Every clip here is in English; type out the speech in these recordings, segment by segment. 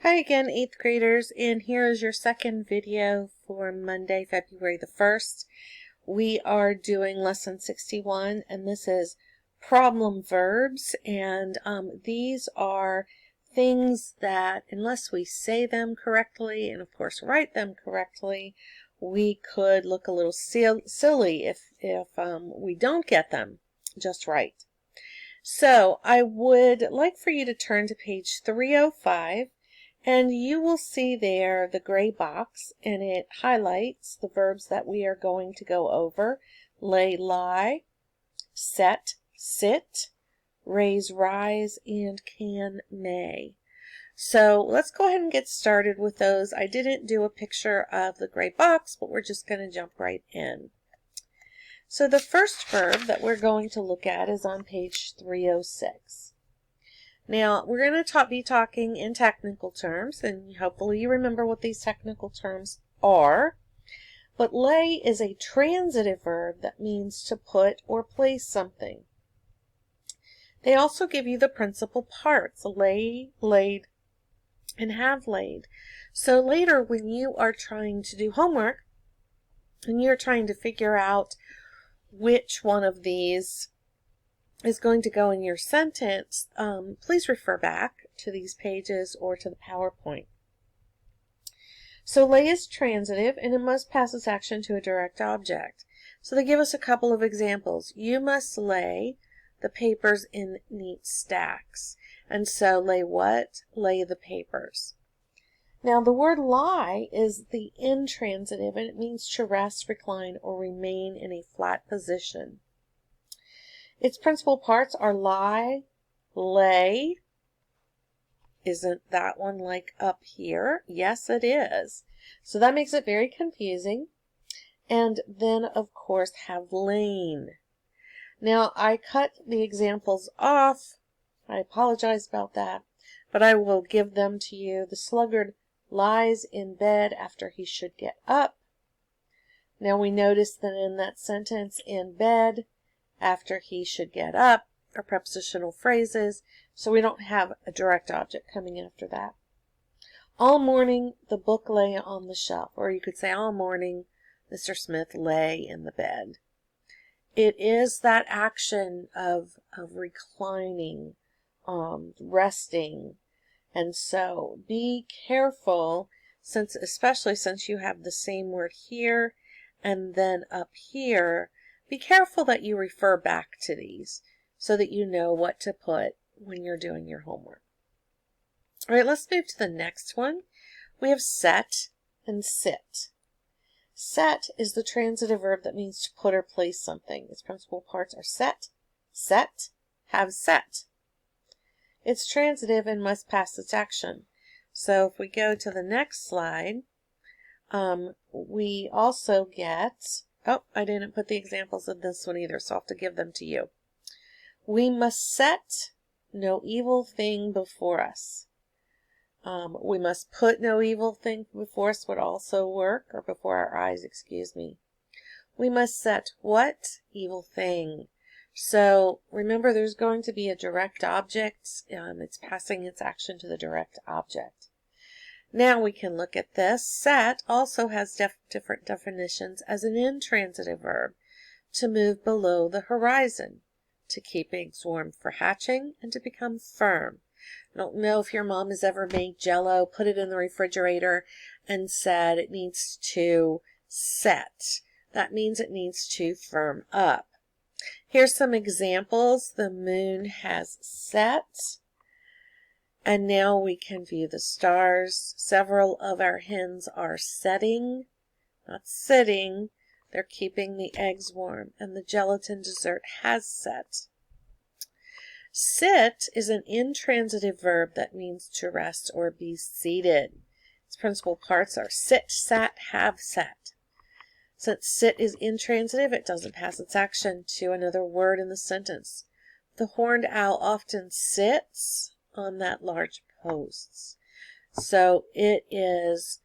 Hi again, 8th graders, and here is your second video for Monday, February the 1st. We are doing lesson 61, and this is problem verbs, and these are things that, unless we say them correctly, and of course write them correctly, we could look a little silly if we don't get them just right. So I would like for you to turn to page 305. And you will see there the gray box, and it highlights the verbs that we are going to go over. Lay, lie, set, sit, raise, rise, and can, may. So let's go ahead and get started with those. I didn't do a picture of the gray box, but we're just going to jump right in. So the first verb that we're going to look at is on page 306. Now, we're going to be talking in technical terms, and hopefully you remember what these technical terms are. But lay is a transitive verb that means to put or place something. They also give you the principal parts, lay, laid, and have laid. So later when you are trying to do homework, and you're trying to figure out which one of these is going to go in your sentence, please refer back to these pages or to the PowerPoint. So lay is transitive and it must pass its action to a direct object. So they give us a couple of examples. You must lay the papers in neat stacks. And so lay what? Lay the papers. Now the word lie is the intransitive and it means to rest, recline, or remain in a flat position. Its principal parts are lie, lay. Isn't that one like up here? Yes, it is. So that makes it very confusing. And then, of course, have lain. Now, I cut the examples off. I apologize about that, but I will give them to you. The sluggard lies in bed after he should get up. Now, we notice that in that sentence, in bed, after he should get up, are prepositional phrases, so we don't have a direct object coming after that. All morning the book lay on the shelf, or you could say all morning Mr. Smith lay in the bed. It is that action of reclining, resting, and so be careful, especially since you have the same word here and then up here. Be careful that you refer back to these so that you know what to put when you're doing your homework. All right, let's move to the next one. We have set and sit. Set is the transitive verb that means to put or place something. Its principal parts are set, have set. It's transitive and must pass its action. So if we go to the next slide, we also get... Oh, I didn't put the examples of this one either, so I'll have to give them to you. We must set no evil thing before us. We must put no evil thing before us would also work, or before our eyes, excuse me. We must set what evil thing? So remember, there's going to be a direct object. It's passing its action to the direct object. Now we can look at this. Set also has different definitions as an intransitive verb. To move below the horizon, to keep eggs warm for hatching, and to become firm. I don't know if your mom has ever made Jell-O, put it in the refrigerator, and said it needs to set. That means it needs to firm up. Here's some examples. The moon has set. And now we can view the stars. Several of our hens are setting, not sitting. They're keeping the eggs warm. And the gelatin dessert has set. Sit is an intransitive verb that means to rest or be seated. Its principal parts are sit, sat, have set. Since sit is intransitive, it doesn't pass its action to another word in the sentence. The horned owl often sits on that large posts. So it is,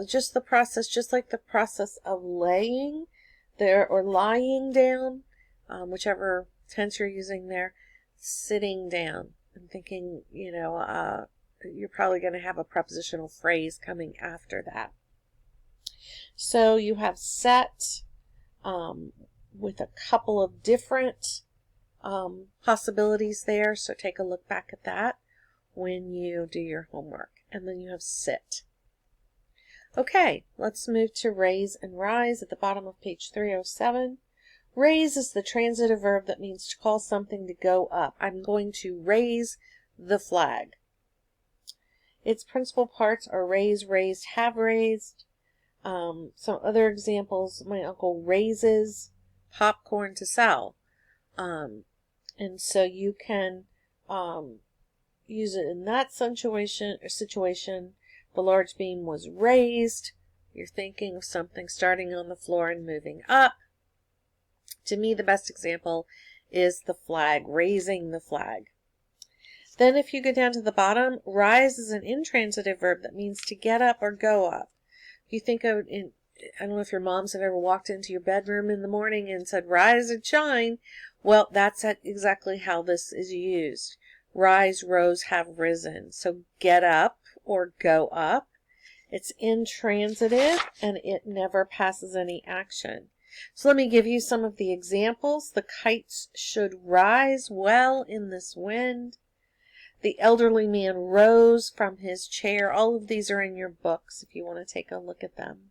just the process, just like the process of laying there or lying down, whichever tense you're using there, sitting down. I'm thinking, you're probably going to have a prepositional phrase coming after that. So you have set with a couple of different possibilities there. So take a look back at that when you do your homework. And then you have sit. Okay, let's move to raise and rise at the bottom of page 307. Raise is the transitive verb that means to cause something to go up. I'm going to raise the flag. Its principal parts are raise, raised, have raised. Some other examples, my uncle raises popcorn to sell. And so you can use it in that situation. The large beam was raised. You're thinking of something starting on the floor and moving up. To me, the best example is the flag, raising the flag. Then if you go down to the bottom, rise is an intransitive verb that means to get up or go up. If you think of, I don't know if your moms have ever walked into your bedroom in the morning and said, rise and shine. Well, that's exactly how this is used. Rise, rose, have risen. So get up or go up. It's intransitive and it never passes any action. So let me give you some of the examples. The kites should rise well in this wind. The elderly man rose from his chair. All of these are in your books if you want to take a look at them.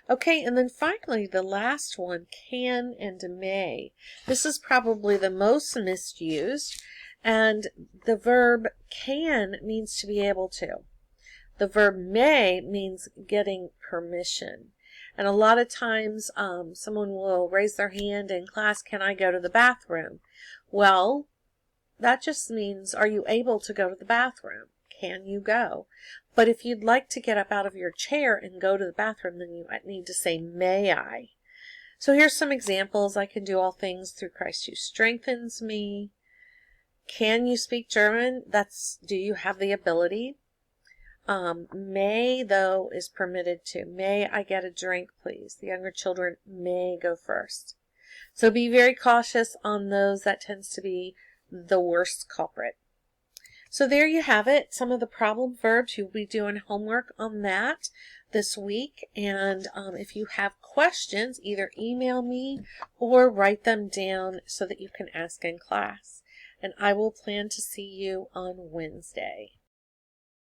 Okay, and then finally the last one, can and may. This is probably the most misused, and the verb can means to be able to. The verb may means getting permission. And a lot of times someone will raise their hand in class, can I go to the bathroom? Well, that just means, are you able to go to the bathroom? Can you go? But if you'd like to get up out of your chair and go to the bathroom, then you need to say, may I? So here's some examples. I can do all things through Christ who strengthens me. Can you speak German? Do you have the ability? May, though, is permitted to. May I get a drink, please? The younger children may go first. So be very cautious on those. That tends to be the worst culprit. So there you have it. Some of the problem verbs. You'll be doing homework on that this week. And if you have questions, either email me or write them down so that you can ask in class. And I will plan to see you on Wednesday.